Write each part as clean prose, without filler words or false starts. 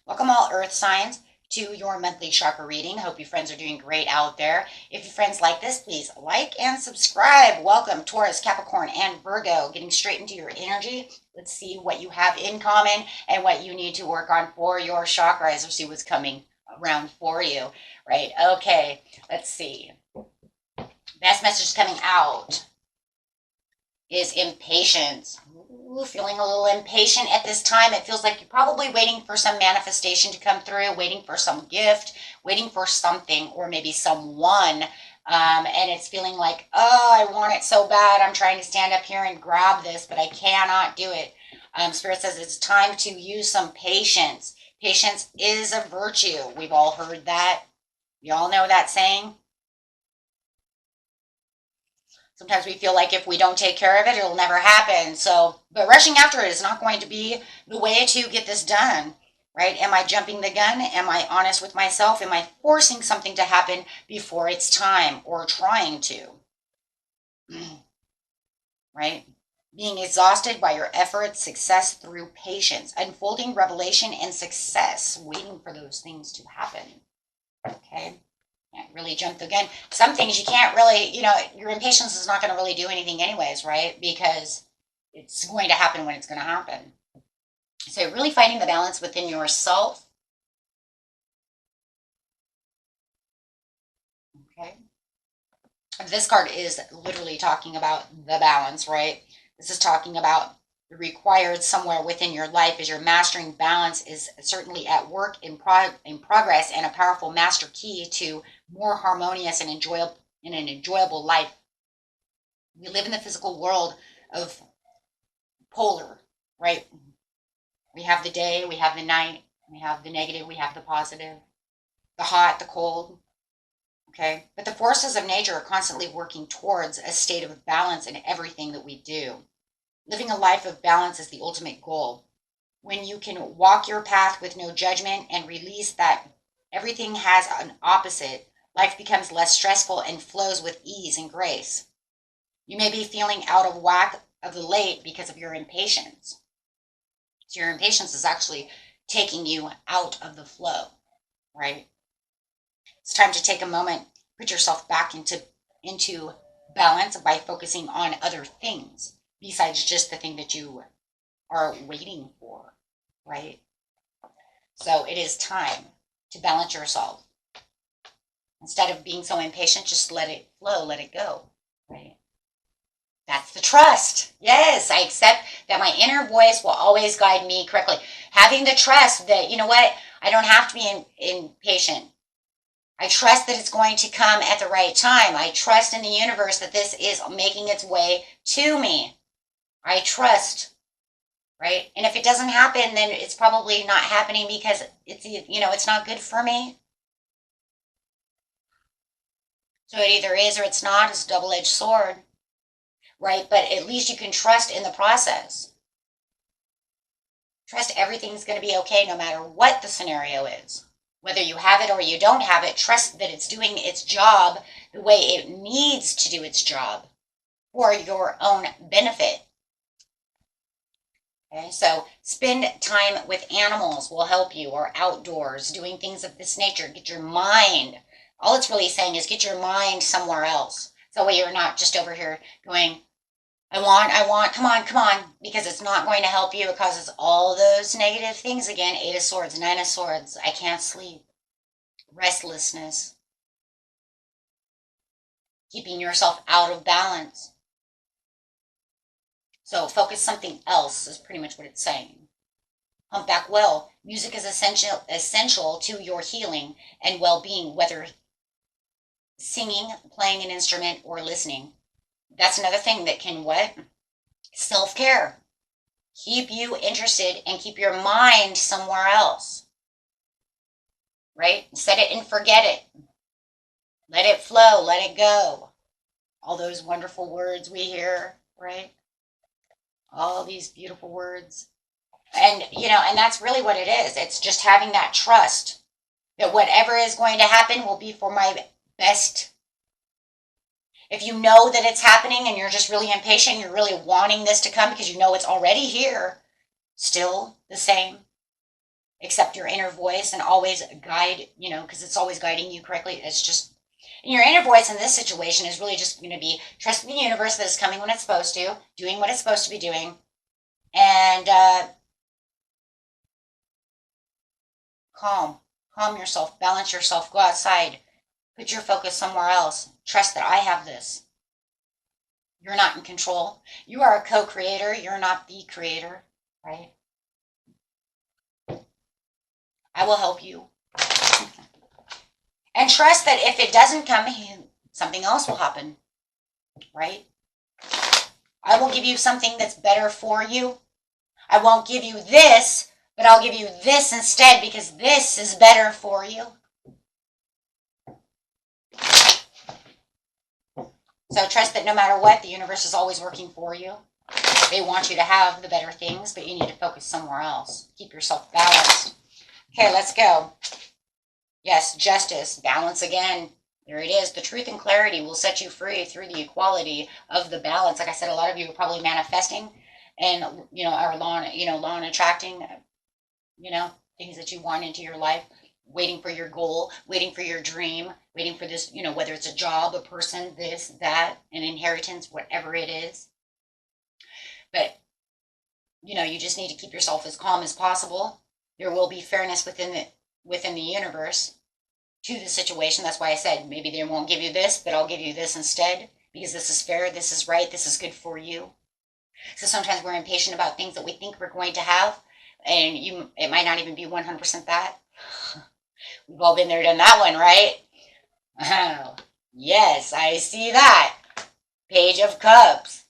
Welcome all earth signs to your monthly chakra reading. Hope you friends are doing great out there. If you friends like this, please like and subscribe. Welcome Taurus, Capricorn, and Virgo. Getting straight into your energy. Let's see what you have in common and what you need to work on for your chakras, or see what's coming around for you, right? Okay, let's see. Best message coming out is impatience. Ooh, feeling a little impatient at this time. It feels like you're probably waiting for some manifestation to come through, waiting for some gift, waiting for something or maybe someone. And it's feeling like, oh, I want it so bad. I'm trying to stand up here and grab this, but I cannot do it. Spirit says it's time to use some patience. Patience is a virtue. We've all heard that. You all know that saying? Sometimes we feel like if we don't take care of it, it'll never happen. So, but rushing after it is not going to be the way to get this done, right? Am I jumping the gun? Am I honest with myself? Am I forcing something to happen before it's time, or trying to? Right? Being exhausted by your efforts, success through patience, unfolding revelation and success, waiting for those things to happen. Okay? Can't really jump the gun. Some things you can't really, your impatience is not going to really do anything anyways, right? Because it's going to happen when it's going to happen. So really finding the balance within yourself. Okay. This card is literally talking about the balance, right? This is talking about the required somewhere within your life as you're mastering balance is certainly at work in progress, and a powerful master key to more harmonious and an enjoyable life. We live in the physical world of polar, right? We have the day, we have the night, we have the negative, we have the positive, the hot, the cold. Okay, but the forces of nature are constantly working towards a state of balance in everything that we do. Living a life of balance is the ultimate goal. When you can walk your path with no judgment and release that everything has an opposite, life becomes less stressful and flows with ease and grace. You may be feeling out of whack of the late because of your impatience. So your impatience is actually taking you out of the flow, right? It's time to take a moment, put yourself back into balance by focusing on other things besides just the thing that you are waiting for, right? So it is time to balance yourself. Instead of being so impatient, just let it flow, let it go, right? That's the trust. Yes, I accept that my inner voice will always guide me correctly. Having the trust that, you know what, I don't have to be impatient. I trust that it's going to come at the right time. I trust in the universe that this is making its way to me. I trust, right? And if it doesn't happen, then it's probably not happening because it's not good for me. So it either is or it's not. It's a double-edged sword, right? But at least you can trust in the process. Trust everything's going to be okay no matter what the scenario is. Whether you have it or you don't have it, trust that it's doing its job the way it needs to do its job for your own benefit. Okay, so spend time with animals will help you, or outdoors, doing things of this nature. Get your mind, all it's really saying is get your mind somewhere else. So that way you're not just over here going, I want, come on, because it's not going to help you. It causes all those negative things again. 8 of Swords, 9 of Swords, I can't sleep, restlessness, keeping yourself out of balance. So focus something else is pretty much what it's saying. Humpback Whale, music is essential to your healing and well-being, whether singing, playing an instrument, or listening. That's another thing that can what? Self-care. Keep you interested and keep your mind somewhere else. Right? Set it and forget it. Let it flow. Let it go. All those wonderful words we hear, right? All these beautiful words. And, and that's really what it is. It's just having that trust that whatever is going to happen will be for my best If you know that it's happening and you're just really impatient, you're really wanting this to come because you know it's already here, still the same. Accept your inner voice and always guide, because it's always guiding you correctly. It's just, and your inner voice in this situation is really just going to be trusting the universe that it's coming when it's supposed to, doing what it's supposed to be doing, and calm yourself, balance yourself, go outside, put your focus somewhere else. Trust that I have this. You're not in control. You are a co-creator. You're not the creator, right? I will help you. And trust that if it doesn't come, something else will happen, right? I will give you something that's better for you. I won't give you this, but I'll give you this instead because this is better for you. So trust that no matter what, the universe is always working for you. They want you to have the better things, but you need to focus somewhere else. Keep yourself balanced. Okay, let's go. Yes, justice, balance again. There it is. The truth and clarity will set you free through the equality of the balance. Like I said, a lot of you are probably manifesting and, are law and attracting, things that you want into your life, waiting for your goal, waiting for your dream, waiting for this, whether it's a job, a person, this, that, an inheritance, whatever it is. But, you just need to keep yourself as calm as possible. There will be fairness within the universe to the situation. That's why I said maybe they won't give you this, but I'll give you this instead because this is fair, this is right, this is good for you. So sometimes we're impatient about things that we think we're going to have, and it might not even be 100% that. We've all been there, done that one, right? Oh, yes, I see that. Page of Cups.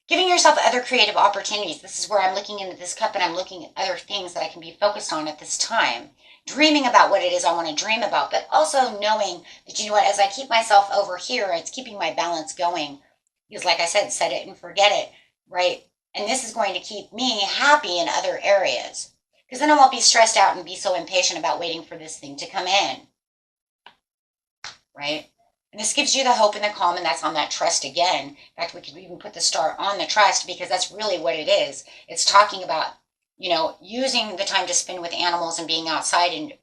Giving yourself other creative opportunities. This is where I'm looking into this cup and I'm looking at other things that I can be focused on at this time. Dreaming about what it is I want to dream about, but also knowing that, as I keep myself over here, it's keeping my balance going. Because like I said, set it and forget it, right? And this is going to keep me happy in other areas. Because then I won't be stressed out and be so impatient about waiting for this thing to come in, right? And this gives you the hope and the calm, and that's on that trust again. In fact, we could even put the star on the trust because that's really what it is. It's talking about, using the time to spend with animals and being outside and,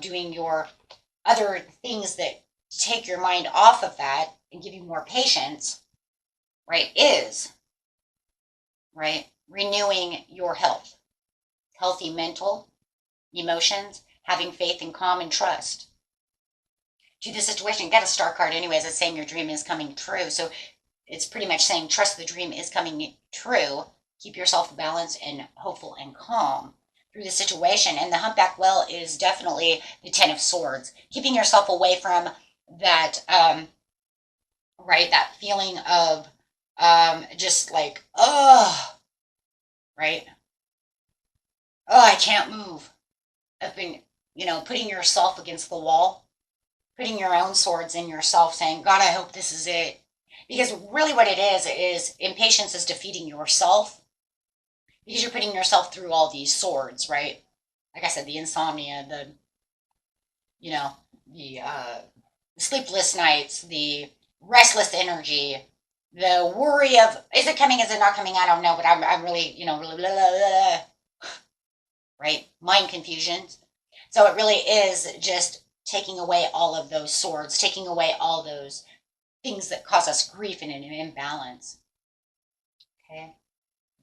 doing your other things that take your mind off of that and give you more patience, right, right, renewing your health, healthy mental, emotions, having faith and calm and trust. To the situation, get a star card anyways. It's saying your dream is coming true. So it's pretty much saying trust the dream is coming true. Keep yourself balanced and hopeful and calm through the situation. And the humpback whale is definitely the 10 of Swords. Keeping yourself away from that, right, that feeling of just like, right? I can't move. I've been, putting yourself against the wall. Putting your own swords in yourself, saying, God, I hope this is it. Because really what it is impatience is defeating yourself. Because you're putting yourself through all these swords, right? Like I said, the insomnia, the sleepless nights, the restless energy, the worry of, is it coming, is it not coming? I don't know, but I'm really, really, blah, blah, blah, right? Mind confusions. So it really is just taking away all of those swords, taking away all those things that cause us grief and an imbalance. Okay,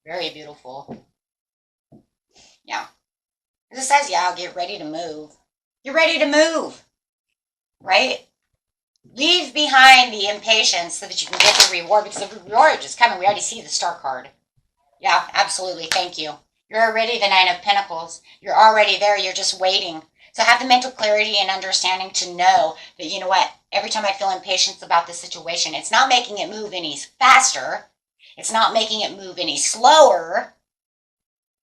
very beautiful. Yeah, it says, yeah, get ready to move. You're ready to move, right? Leave behind the impatience so that you can get the reward, because the reward is coming. We already see the star card. Yeah, absolutely. Thank you. You're already the 9 of Pentacles. You're already there. You're just waiting. So have the mental clarity and understanding to know that, every time I feel impatience about this situation, it's not making it move any faster. It's not making it move any slower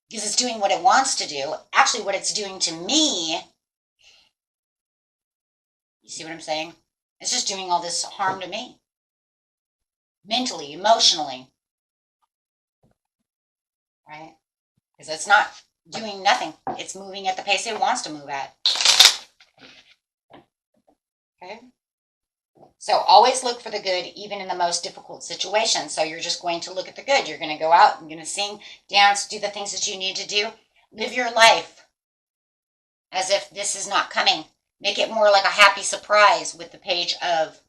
because it's doing what it wants to do. Actually, what it's doing to me, you see what I'm saying? It's just doing all this harm to me. Mentally, emotionally. Right? Because it's not doing nothing. It's moving at the pace it wants to move at. Okay? So always look for the good, even in the most difficult situations. So you're just going to look at the good. You're going to go out, you're going to sing, dance, do the things that you need to do. Live your life as if this is not coming. Make it more like a happy surprise with the Page of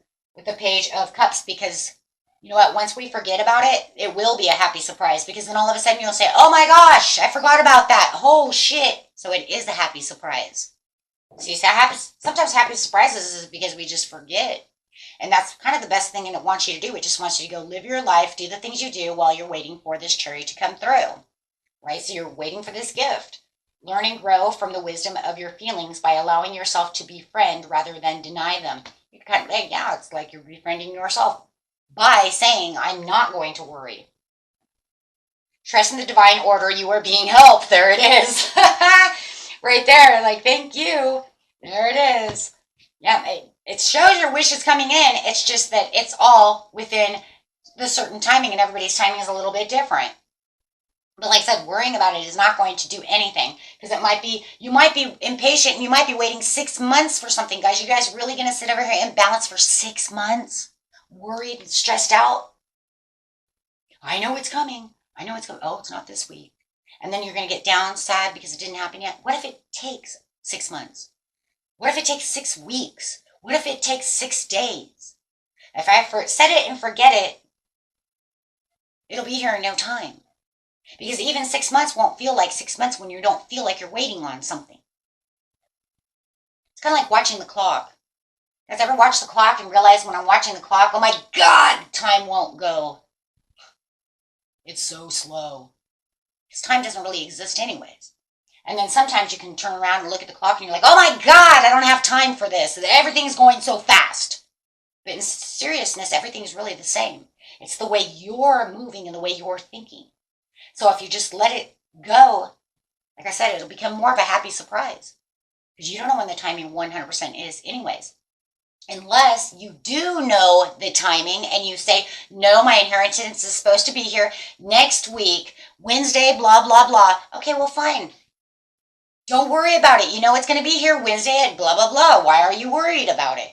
Cups, because you know what? Once we forget about it, it will be a happy surprise, because then all of a sudden you'll say, oh my gosh, I forgot about that. Oh shit. So it is a happy surprise. So you say sometimes happy surprises is because we just forget. And that's kind of the best thing it wants you to do. It just wants you to go live your life, do the things you do while you're waiting for this cherry to come through. Right? So you're waiting for this gift. Learn and grow from the wisdom of your feelings by allowing yourself to befriend rather than deny them. You kind of, yeah, it's like you're befriending yourself by saying, I'm not going to worry. Trust in the divine order. You are being helped. There it is. Right there. Like, thank you. There it is. Yeah, it shows your wish is coming in. It's just that it's all within the certain timing, and everybody's timing is a little bit different. But like I said, worrying about it is not going to do anything, because you might be impatient and you might be waiting 6 months for something. Guys, you guys really going to sit over here in balance for 6 months? Worried and stressed out? I know it's coming. I know it's coming. Oh, it's not this week. And then you're going to get down, sad because it didn't happen yet. What if it takes 6 months? What if it takes 6 weeks? What if it takes 6 days? If I set it and forget it, it'll be here in no time. Because even 6 months won't feel like 6 months when you don't feel like you're waiting on something. It's kind of like watching the clock. You guys ever watch the clock and realize when I'm watching the clock, oh my God, time won't go. It's so slow. Because time doesn't really exist anyways. And then sometimes you can turn around and look at the clock and you're like, oh my God, I don't have time for this. Everything's going so fast. But in seriousness, everything's really the same. It's the way you're moving and the way you're thinking. So if you just let it go, like I said, it'll become more of a happy surprise. Because you don't know when the timing 100% is anyways. Unless you do know the timing and you say, no, my inheritance is supposed to be here next week, Wednesday, blah, blah, blah. Okay, well, fine. Don't worry about it. You know it's going to be here Wednesday at blah, blah, blah. Why are you worried about it?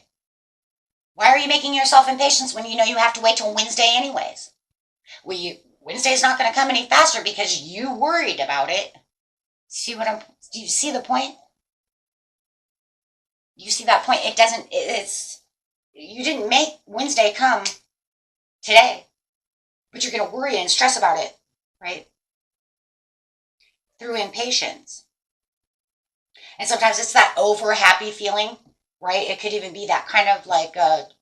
Why are you making yourself impatient when you know you have to wait till Wednesday anyways? Well, Wednesday's not going to come any faster because you worried about it. Do you see the point? You see that point? You didn't make Wednesday come today, but you're going to worry and stress about it, right? Through impatience. And sometimes it's that over happy feeling, right? It could even be that kind of like,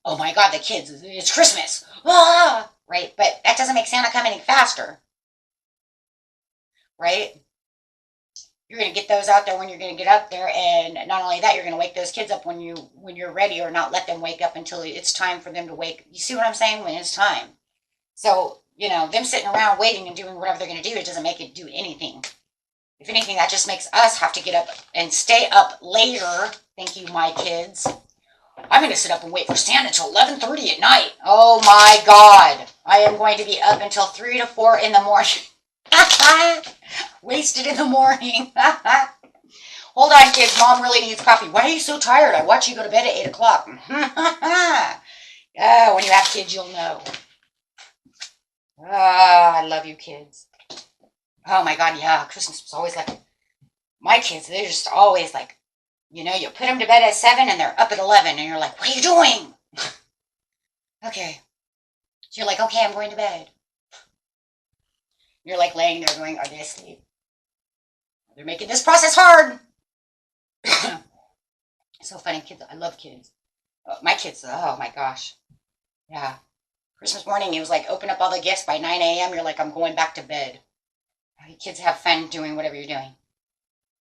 oh my God, the kids, it's Christmas, right? But that doesn't make Santa come any faster, right? You're going to get those out there when you're going to get up there, and not only that, you're going to wake those kids up when you're ready, or not let them wake up until it's time for them to wake. You see what I'm saying? When it's time. So, them sitting around waiting and doing whatever they're going to do, it doesn't make it do anything. If anything, that just makes us have to get up and stay up later. Thank you, my kids. I'm going to sit up and wait for Santa until 11:30 at night. Oh my God. I am going to be up until 3 to 4 in the morning. Wasted in the morning. Hold on, kids. Mom really needs coffee. Why are you so tired? I watch you go to bed at 8 o'clock. When you have kids, you'll know. I love you, kids. Oh my God, yeah. Christmas was always like, my kids, they're just always like, you put them to bed at 7 and they're up at 11 and you're like, what are you doing? Okay. So you're like, okay, I'm going to bed. You're like laying there going, are they asleep? They're making this process hard. So funny, kids. I love kids. My kids, oh my gosh. Yeah. Christmas morning, it was like, open up all the gifts by 9 a.m. You're like, I'm going back to bed. You kids have fun doing whatever you're doing.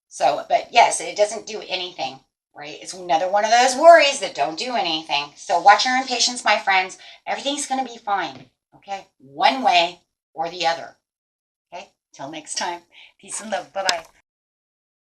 So, but yes, it doesn't do anything, right? It's another one of those worries that don't do anything. So watch your impatience, my friends. Everything's going to be fine, okay? One way or the other. Okay? Till next time. Peace and love. Bye-bye.